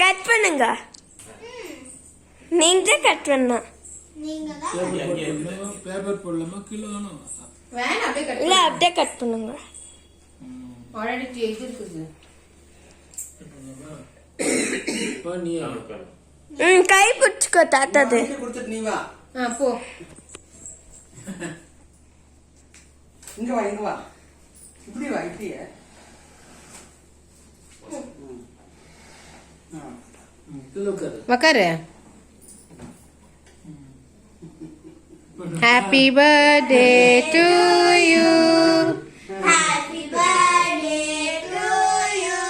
Cut பண்ணுங்க. நீங்க தான் கட் பண்ணணும். பேப்பர் போடலாமா கீழே வேணும்? வேணா அப்படியே கட் இல்ல அப்படியே கட் பண்ணுங்க. ஆல்ரெடி இது இருக்குது. கை பிடிச்சுக்கோ தாத்தாது. கொடுத்துட்டு நீ வா. போ. இங்க வா, இங்க வா. இப்படி வா, இப்படியே. உக்காரு. Happy birthday to you. Happy birthday to you.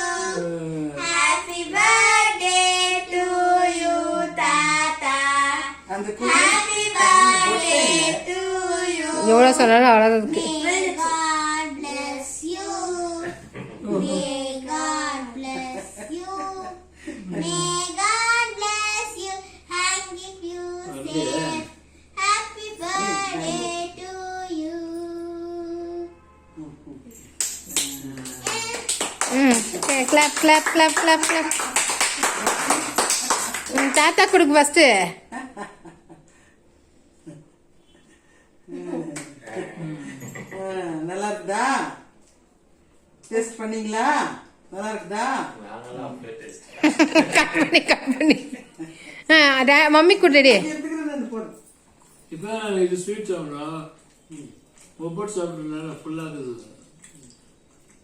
Happy birthday to you, Tata. Happy birthday to you. எவ்வளவு சொன்னாலும் அவ்வளவு இருக்கு. May God bless you. May God bless you. May God bless you and give you safe. Happy birthday to you. Clap clap clap clap clap. தாத்தா கொடுக்கு first. நல்லா இருக்குதா? Test பண்ணீங்களா? நல்லா இருக்குதா? கட் பண்ணி மம்மி குடுடி. இப்போ இது ஸ்வீட் சாப்பிடலாம். ஒப்பட் சாப்பிட்றதுனால ஃபுல்லாக இருக்குது.